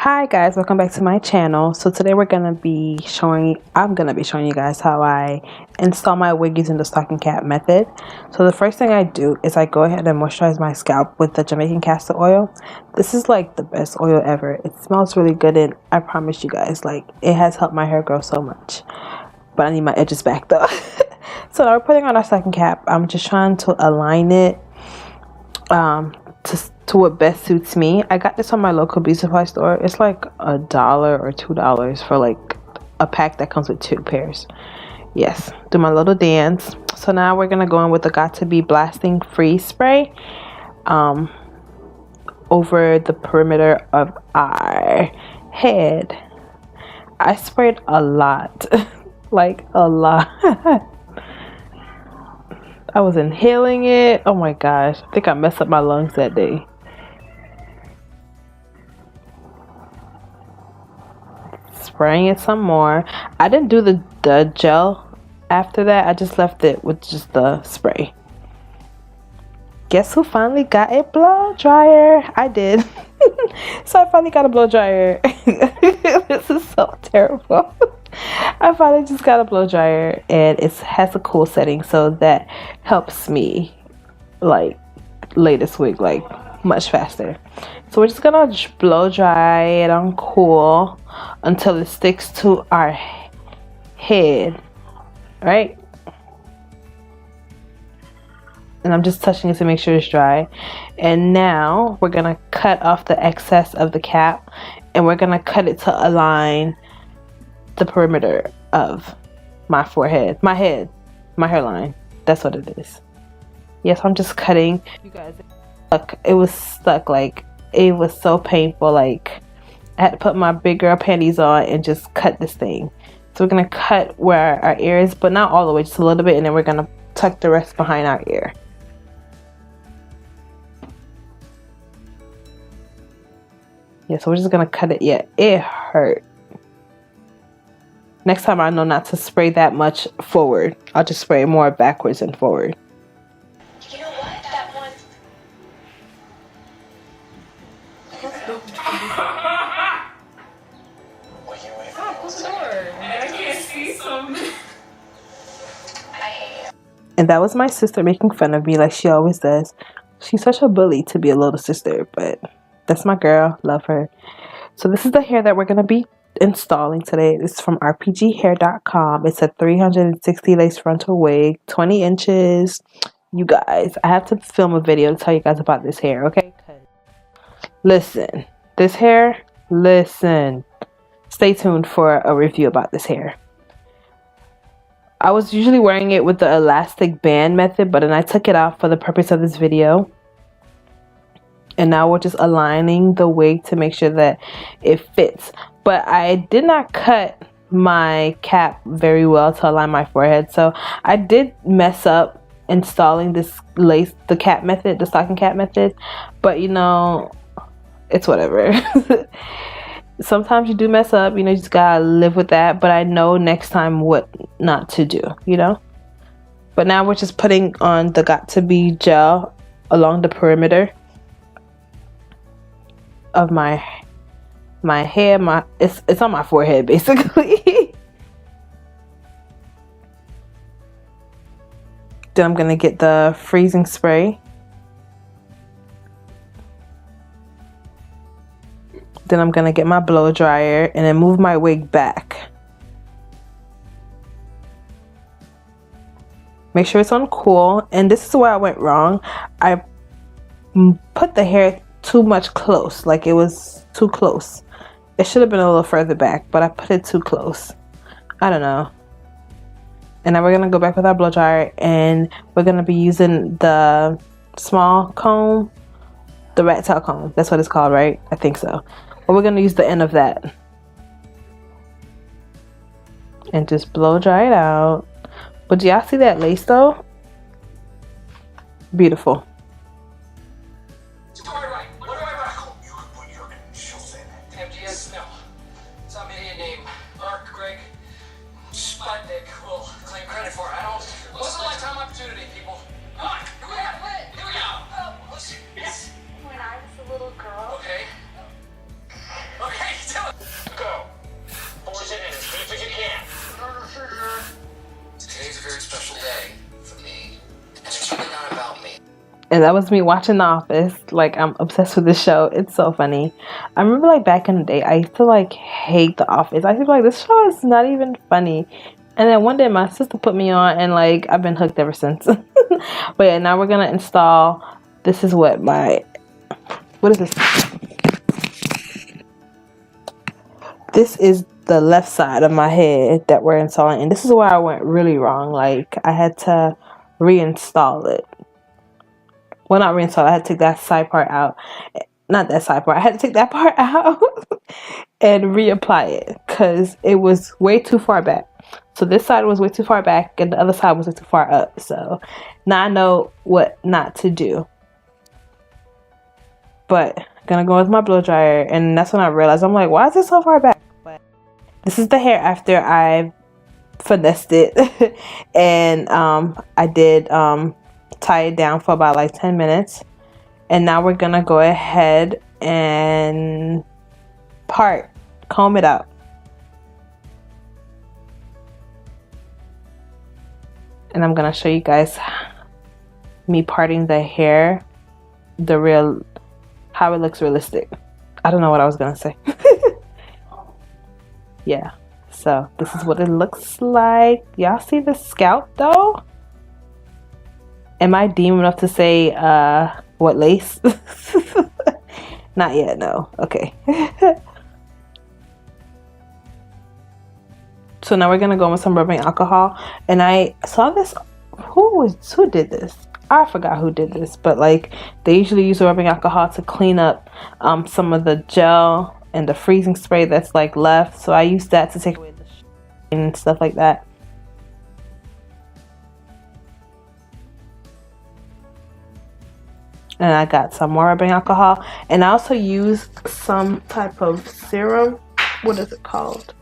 Hi guys, welcome back to my channel. So today I'm gonna be showing you guys how I install my wig using the stocking cap method. So the first thing I do is I go ahead and moisturize my scalp with the Jamaican castor oil. This is like the best oil ever. It smells really good and I promise you guys, like, it has helped my hair grow so much. But I need my edges back though. So now we're putting on our stocking cap. I'm just trying to align it to what best suits me. I got this from my local beauty supply store. It's like $1 or $2 for like a pack that comes with 2 pairs. Yes, do my little dance. So now we're gonna go in with the Got To Be Blasting Freeze spray over the perimeter of our head. I sprayed a lot. Like a lot. I was inhaling it. Oh my gosh, I think I messed up my lungs that day. Spraying it some more. I didn't do the gel after that. I just left it with just the spray. Guess who finally got a blow dryer? I did. So I finally got a blow dryer. This is so terrible. I finally just got a blow dryer and it has a cool setting, so that helps me like lay this wig like much faster. So we're just gonna blow dry it on cool until it sticks to our head, right? And I'm just touching it to make sure it's dry. And now we're gonna cut off the excess of the cap and we're gonna cut it to align the perimeter of my forehead, my head, my hairline. That's what it is. Yes, I'm just cutting. You guys, it was stuck. Like, it was so painful. Like, I had to put my big girl panties on and just cut this thing. So we're gonna cut where our ear is, but not all the way, just a little bit, and then we're gonna tuck the rest behind our ear. Yeah, so we're just gonna cut it. Yeah, it hurt. Next time I know not to spray that much forward. I'll just spray more backwards and forward. You know what? That one. Oh, close the door. I can't see some. I hate you. And that was my sister making fun of me like she always does. She's such a bully to be a little sister, but that's my girl. Love her. So this is the hair that we're going to be installing today. It's from RPGHAIR.com. It's a 360 lace frontal wig, 20 inches. You guys, I have to film a video to tell you guys about this hair, okay? Listen, this hair, listen. Stay tuned for a review about this hair. I was usually wearing it with the elastic band method, but then I took it out for the purpose of this video. And now we're just aligning the wig to make sure that it fits. But I did not cut my cap very well to align my forehead. So I did mess up installing this lace, the cap method, the stocking cap method. But you know, it's whatever. Sometimes you do mess up, you know, you just gotta live with that. But I know next time what not to do, you know. But now we're just putting on the Got To Be gel along the perimeter of my hair. It's on my forehead basically. Then I'm gonna get the freezing spray. Then I'm gonna get my blow dryer and then move my wig back. Make sure it's on cool. And this is where I went wrong. I put the hair too much close, like it was too close. It should have been a little further back, but I put it too close. I don't know. And now we're gonna go back with our blow dryer and we're gonna be using the small comb, the rat tail comb. That's what it's called, right? I think so. But we're gonna use the end of that and just blow dry it out. But do y'all see that lace though? Beautiful. MGS, no. It's not me name. Mark, Greg, Sputnik will claim credit for it. I don't. What's a lifetime opportunity, people? Come on, here we go. Here we go. Yes. When I was a little girl. Okay. Okay. And that was me watching The Office. Like, I'm obsessed with this show. It's so funny. I remember, like, back in the day, I used to, like, hate The Office. I used to be like, this show is not even funny. And then one day my sister put me on, and, like, I've been hooked ever since. But yeah, now we're going to install. This is what is this? This is the left side of my head that we're installing. And this is where I went really wrong. Like, I had to reinstall it. Well, not reinstall. I had to take that side part out. Not that side part. I had to take that part out and reapply it because it was way too far back. So this side was way too far back and the other side was way too far up. So now I know what not to do. But I'm gonna go with my blow dryer, and that's when I realized, I'm like, why is it so far back? But this is the hair after I finessed it. And I did tie it down for about like 10 minutes. And now we're gonna go ahead and comb it out. And I'm gonna show you guys me parting the hair, how it looks realistic. I don't know what I was gonna say. Yeah, so this is what it looks like. Y'all see the scalp though? Am I deem enough to say what lace? Not yet, no. Okay. So now we're gonna go with some rubbing alcohol. And I saw this. Who did this? I forgot who did this, but like they usually use rubbing alcohol to clean up some of the gel and the freezing spray that's like left. So I used that to take away the shine and stuff like that. And I got some more rubbing alcohol, and I also used some type of serum. What is it called?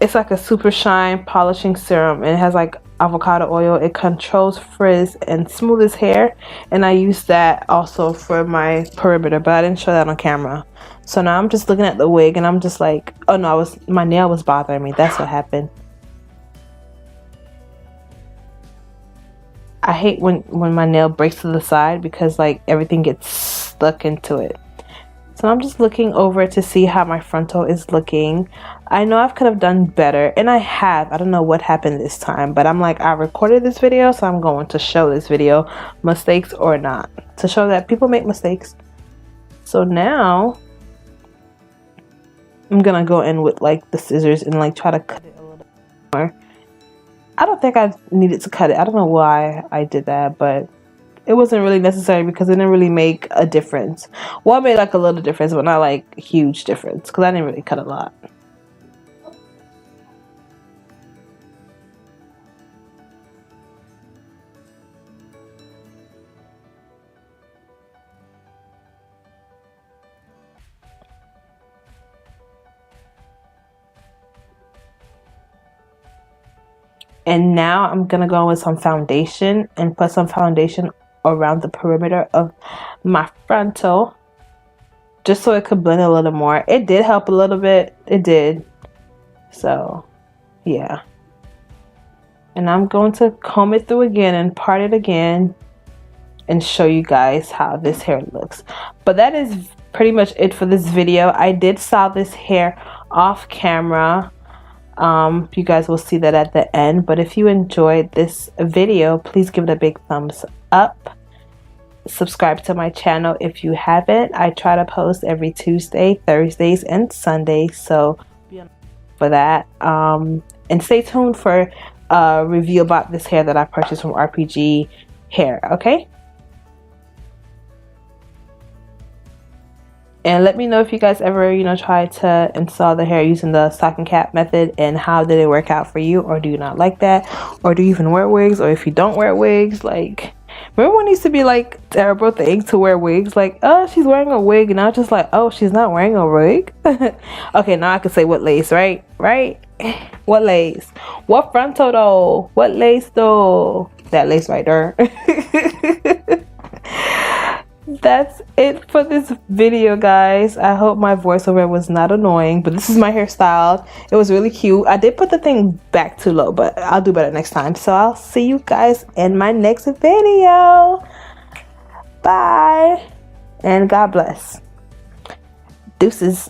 It's like a super shine polishing serum, and it has like avocado oil. It controls frizz and smooths hair, and I used that also for my perimeter, but I didn't show that on camera. So now I'm just looking at the wig, and I'm just like, oh no, my nail was bothering me. That's what happened. I hate when my nail breaks to the side because like everything gets stuck into it. So I'm just looking over to see how my frontal is looking. I know I could have done better, and I have. I don't know what happened this time, but I'm like, I recorded this video, so I'm going to show this video, mistakes or not, to show that people make mistakes. So now I'm gonna go in with like the scissors and like try to cut it a little more. I don't think I needed to cut it. I don't know why I did that, but it wasn't really necessary because it didn't really make a difference. Well, it made like a little difference, but not like a huge difference because I didn't really cut a lot. And now I'm gonna go with some foundation and put some foundation around the perimeter of my frontal, just so it could blend a little more. It did help a little bit. It did. So yeah. And I'm going to comb it through again and part it again and show you guys how this hair looks. But that is pretty much it for this video. I did style this hair off camera. You guys will see that at the end. But if you enjoyed this video, please give it a big thumbs up. Subscribe to my channel if you haven't. I try to post every Tuesday, Thursdays, and Sundays, so be on for that. And stay tuned for a review about this hair that I purchased from RPGHAIR, okay? And let me know if you guys ever, try to install the hair using the stocking cap method, and how did it work out for you, or do you not like that, or do you even wear wigs, or if you don't wear wigs, like, remember when it used to be like terrible thing to wear wigs, like, oh, she's wearing a wig, and now just like, oh, she's not wearing a wig. Okay, now I can say what lace, right? What lace? What frontal though? What lace though? That lace right there. that's it for this video, guys. I hope my voiceover was not annoying, but this is my hairstyle. It was really cute. I did put the thing back too low, but I'll do better next time. So I'll see you guys in my next video. Bye and God bless. Deuces.